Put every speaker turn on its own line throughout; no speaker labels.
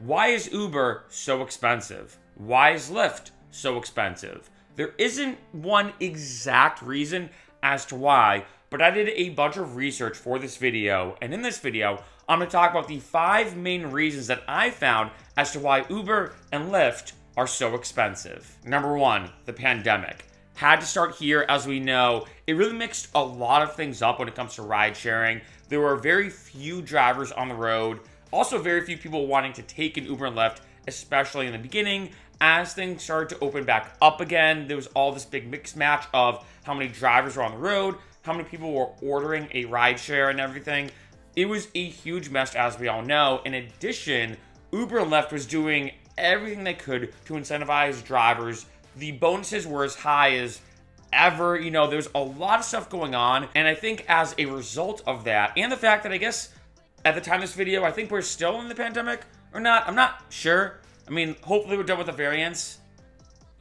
Why is Uber so expensive? Why is Lyft so expensive? There isn't one exact reason as to why, but I did a bunch of research for this video, and in this video, I'm going to talk about the 5 main reasons that I found as to why Uber and Lyft are so expensive. Number 1, the pandemic. Had to start here. As we know, it really mixed a lot of things up when it comes to ride sharing. There were very few drivers on the road, also very few people wanting to take an Uber and Lyft, especially in the beginning. As things started to open back up again, there was all this big mix match of how many drivers were on the road, how many people were ordering a ride share and everything. It was a huge mess, as we all know. In addition, Uber and Lyft was doing everything they could to incentivize drivers. The bonuses were as high as ever. You know, there's a lot of stuff going on. And I think as a result of that, and the fact that I guess at the time of this video, I think we're still in the pandemic or not. I'm not sure. I mean, hopefully we're done with the variants.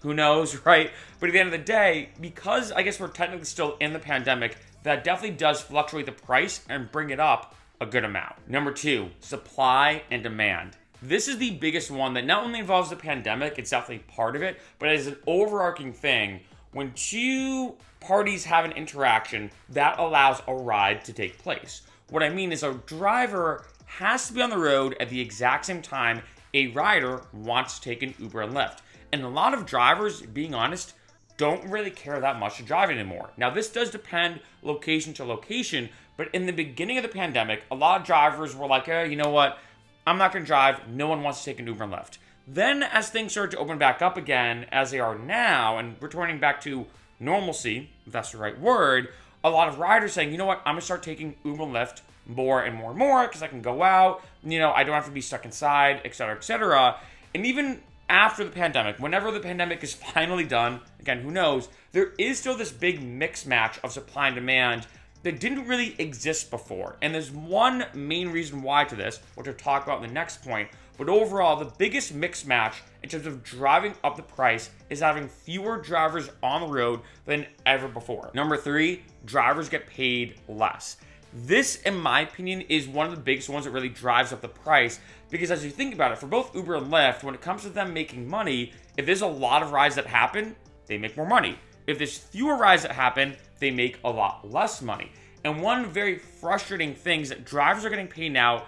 Who knows, right? But at the end of the day, because I guess we're technically still in the pandemic, that definitely does fluctuate the price and bring it up a good amount. Number 2, supply and demand. This is the biggest one that not only involves the pandemic, it's definitely part of it, but as an overarching thing, when two parties have an interaction, that allows a ride to take place. What I mean is a driver has to be on the road at the exact same time a rider wants to take an Uber and Lyft. And a lot of drivers, being honest, don't really care that much to drive anymore. Now, this does depend location to location, but in the beginning of the pandemic, a lot of drivers were like, you know what? I'm not going to drive. No one wants to take an Uber and Lyft. Then as things started to open back up again, as they are now, and returning back to normalcy, if that's the right word, a lot of riders saying, you know what? I'm going to start taking Uber and Lyft more and more and more because I can go out. You know, I don't have to be stuck inside, et cetera, et cetera. And even after the pandemic, whenever the pandemic is finally done, again, who knows, there is still this big mix match of supply and demand that didn't really exist before. And there's one main reason why to this, which I'll talk about in the next point. But overall, the biggest mix match in terms of driving up the price is having fewer drivers on the road than ever before. Number 3, drivers get paid less. This, in my opinion, is one of the biggest ones that really drives up the price, because as you think about it, for both Uber and Lyft, when it comes to them making money, if there's a lot of rides that happen, they make more money. If there's fewer rides that happen, they make a lot less money. And one very frustrating thing is that drivers are getting paid now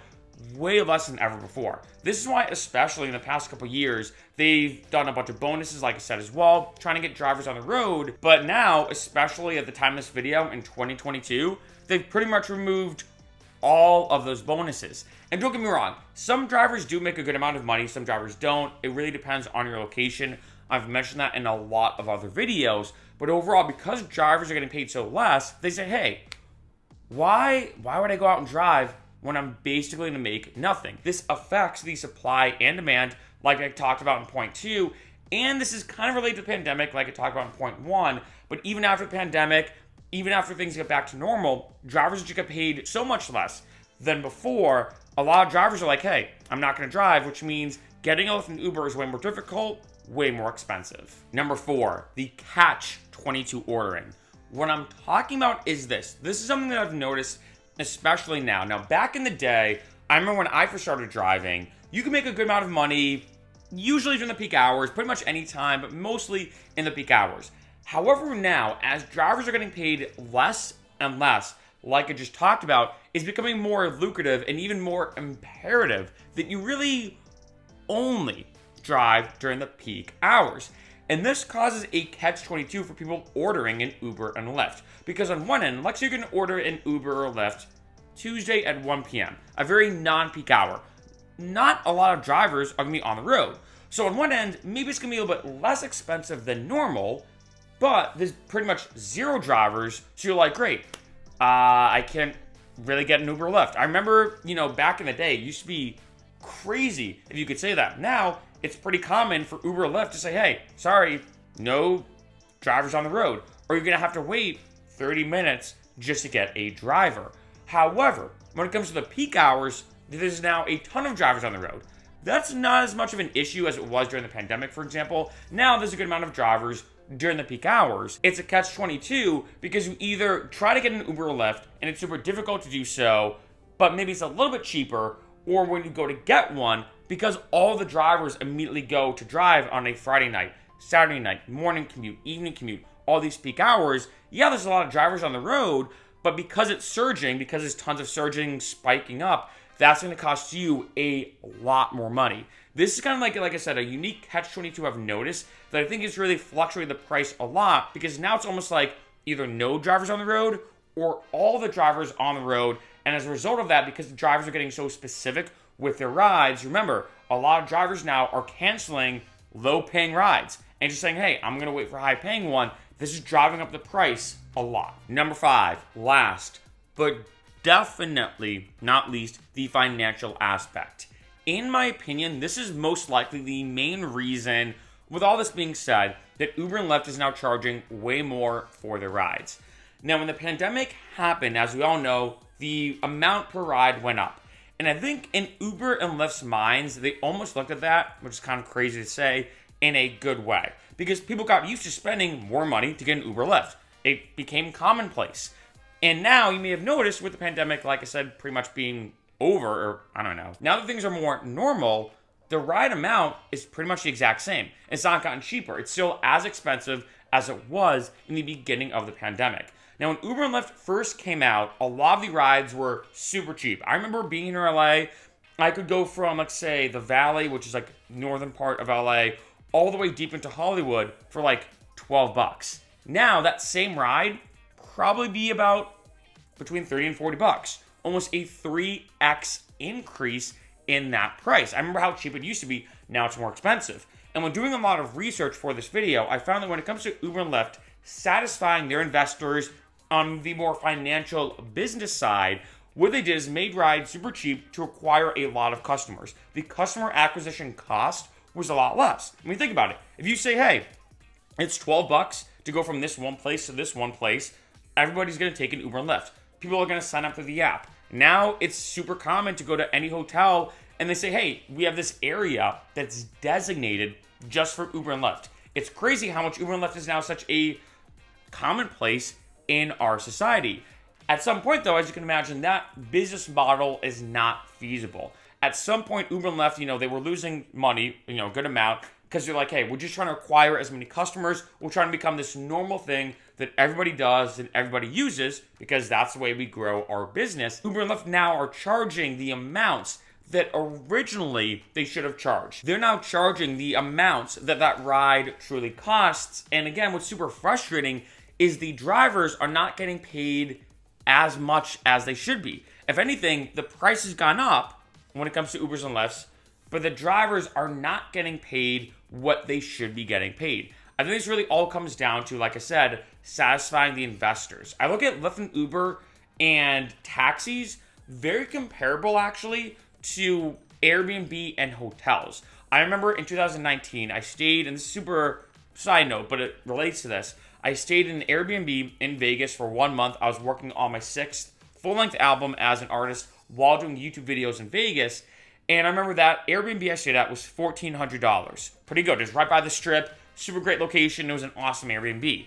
way less than ever before. This is why, especially in the past couple years, they've done a bunch of bonuses, like I said as well, trying to get drivers on the road. But now, especially at the time of this video in 2022, they've pretty much removed all of those bonuses. And don't get me wrong, some drivers do make a good amount of money, some drivers don't. It really depends on your location. I've mentioned that in a lot of other videos. But overall, because drivers are getting paid so less, they say, hey, why would I go out and drive when I'm basically going to make nothing? This affects the supply and demand, like I talked about in point 2. And this is kind of related to the pandemic, like I talked about in point 1. But even after the pandemic, even after things get back to normal, drivers just get paid so much less than before. A lot of drivers are like, hey, I'm not going to drive, which means getting a Lyft and Uber is way more difficult, way more expensive. Number 4, the catch-22 ordering. What I'm talking about is this. This is something that I've noticed, especially now. Now, back in the day, I remember when I first started driving, you could make a good amount of money, usually during the peak hours, pretty much any time, but mostly in the peak hours. However, now, as drivers are getting paid less and less, like I just talked about, it's becoming more lucrative and even more imperative that you really only drive during the peak hours. And this causes a catch-22 for people ordering an Uber and Lyft. Because on one end, let's say you're going to order an Uber or Lyft Tuesday at 1 p.m., a very non-peak hour. Not a lot of drivers are going to be on the road. So on one end, maybe it's going to be a little bit less expensive than normal, but there's pretty much 0 drivers, so you're like, great, I can't really get an Uber or Lyft. I remember, back in the day, it used to be crazy if you could say that. Now, it's pretty common for Uber or Lyft to say, hey, sorry, no drivers on the road, or you're going to have to wait 30 minutes just to get a driver. However, when it comes to the peak hours, there's now a ton of drivers on the road. That's not as much of an issue as it was during the pandemic, for example. Now there's a good amount of drivers during the peak hours. It's a catch-22 because you either try to get an Uber or Lyft, and it's super difficult to do so, but maybe it's a little bit cheaper, or when you go to get one, because all the drivers immediately go to drive on a Friday night, Saturday night, morning commute, evening commute, all these peak hours. Yeah, there's a lot of drivers on the road, but because it's surging, because there's tons of surging, spiking up, that's going to cost you a lot more money. This is kind of like I said, a unique catch-22 I've noticed that I think is really fluctuating the price a lot, because now it's almost like either no drivers on the road or all the drivers on the road. And as a result of that, because the drivers are getting so specific with their rides, remember, a lot of drivers now are canceling low-paying rides and just saying, hey, I'm going to wait for a high-paying one. This is driving up the price a lot. Number 5, last, but definitely not least, the financial aspect. In my opinion, this is most likely the main reason, with all this being said, that Uber and Lyft is now charging way more for their rides. Now, when the pandemic happened, as we all know, the amount per ride went up. And I think in Uber and Lyft's minds, they almost looked at that, which is kind of crazy to say, in a good way. Because people got used to spending more money to get an Uber Lyft. It became commonplace. And now, you may have noticed with the pandemic, like I said, pretty much being over, or I don't know. Now that things are more normal, the ride amount is pretty much the exact same. It's not gotten cheaper. It's still as expensive as it was in the beginning of the pandemic. Now, when Uber and Lyft first came out, a lot of the rides were super cheap. I remember being in LA, I could go from, let's say, the Valley, which is like northern part of LA, all the way deep into Hollywood for like $12. Now, that same ride probably be about between $30 and $40. Almost a 3x increase in that price. I remember how cheap it used to be. Now it's more expensive. And when doing a lot of research for this video, I found that when it comes to Uber and Lyft satisfying their investors on the more financial business side, what they did is made rides super cheap to acquire a lot of customers. The customer acquisition cost was a lot less. I mean, think about it. If you say, hey, it's $12 to go from this one place to this one place, everybody's going to take an Uber and Lyft. People are going to sign up to the app. Now it's super common to go to any hotel and they say, hey, we have this area that's designated just for Uber and Lyft. It's crazy how much Uber and Lyft is now such a commonplace in our society. At some point, though, as you can imagine, that business model is not feasible. At some point, Uber and Lyft, they were losing money, a good amount, because they're like, hey, we're just trying to acquire as many customers. We're trying to become this normal thing that everybody does and everybody uses, because that's the way we grow our business. Uber and Lyft now are charging the amounts that originally they should have charged. They're now charging the amounts that ride truly costs. And again, what's super frustrating is the drivers are not getting paid as much as they should be. If anything, the price has gone up when it comes to Ubers and Lyfts, but the drivers are not getting paid what they should be getting paid. I think this really all comes down to, like I said, satisfying the investors. I look at Lyft and Uber and taxis, very comparable actually to Airbnb and hotels. I remember in 2019, I stayed, and this is super side note, but it relates to this. I stayed in an Airbnb in Vegas for 1 month. I was working on my 6th full-length album as an artist while doing YouTube videos in Vegas. And I remember that Airbnb I stayed at was $1,400. Pretty good. It was right by the strip. Super great location. It was an awesome Airbnb.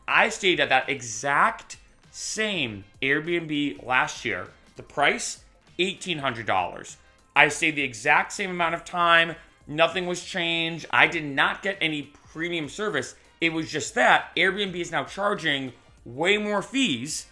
I stayed at that exact same Airbnb last year. The price, $1,800. I stayed the exact same amount of time. Nothing was changed. I did not get any premium service. It was just that Airbnb is now charging way more fees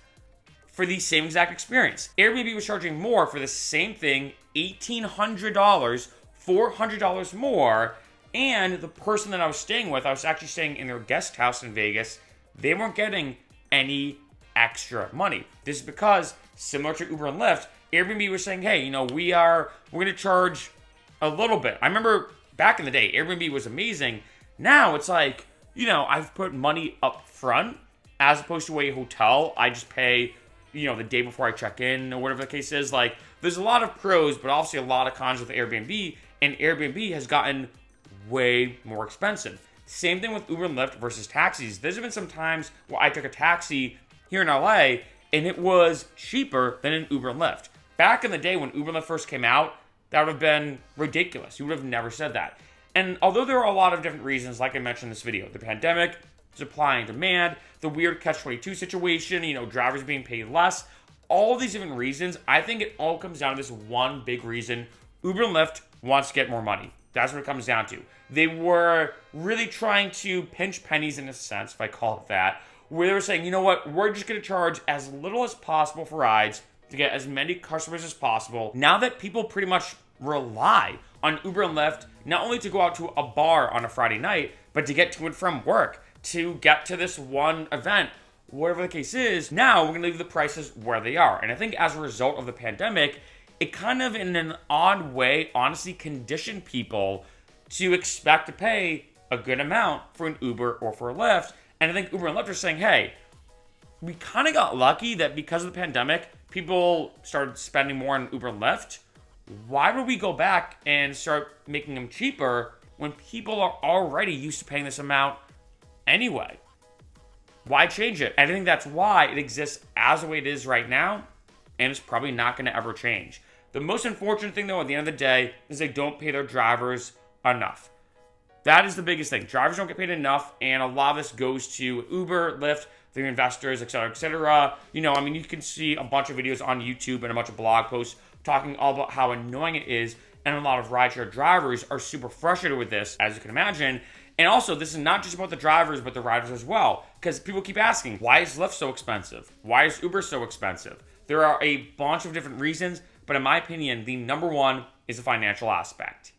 for the same exact experience. Airbnb was charging more for the same thing, $1,800, $400 more, and the person that I was staying with, I was actually staying in their guest house in Vegas, they weren't getting any extra money. This is because, similar to Uber and Lyft, Airbnb was saying, hey, we're going to charge a little bit. I remember back in the day, Airbnb was amazing. Now it's like, I've put money up front as opposed to a hotel. I just pay, the day before I check in or whatever the case is. Like, there's a lot of pros, but obviously a lot of cons with Airbnb, and Airbnb has gotten way more expensive. Same thing with Uber and Lyft versus taxis. There's been some times where I took a taxi here in LA and it was cheaper than an Uber and Lyft. Back in the day when Uber and Lyft first came out, that would have been ridiculous. You would have never said that. And although there are a lot of different reasons, like I mentioned in this video, the pandemic, supply and demand, the weird catch-22 situation, drivers being paid less, all these different reasons, I think it all comes down to this one big reason. Uber and Lyft wants to get more money. That's what it comes down to. They were really trying to pinch pennies in a sense, if I call it that, where they were saying, you know what, we're just going to charge as little as possible for rides to get as many customers as possible. Now that people pretty much rely on Uber and Lyft, not only to go out to a bar on a Friday night, but to get to and from work, to get to this one event, whatever the case is, now we're going to leave the prices where they are. And I think as a result of the pandemic, it kind of in an odd way, honestly, conditioned people to expect to pay a good amount for an Uber or for a Lyft. And I think Uber and Lyft are saying, hey, we kind of got lucky that because of the pandemic, people started spending more on Uber and Lyft. Why would we go back and start making them cheaper when people are already used to paying this amount anyway? Why change it? And I think that's why it exists as the way it is right now, and it's probably not going to ever change. The most unfortunate thing, though, at the end of the day, is they don't pay their drivers enough. That is the biggest thing. Drivers don't get paid enough, and a lot of this goes to Uber, Lyft, their investors, et cetera, et cetera. You know, I mean, you can see a bunch of videos on YouTube and a bunch of blog posts talking all about how annoying it is, and a lot of rideshare drivers are super frustrated with this, as you can imagine. And also, this is not just about the drivers, but the riders as well, because people keep asking, why is Lyft so expensive? Why is Uber so expensive? There are a bunch of different reasons, but in my opinion, the number one is the financial aspect.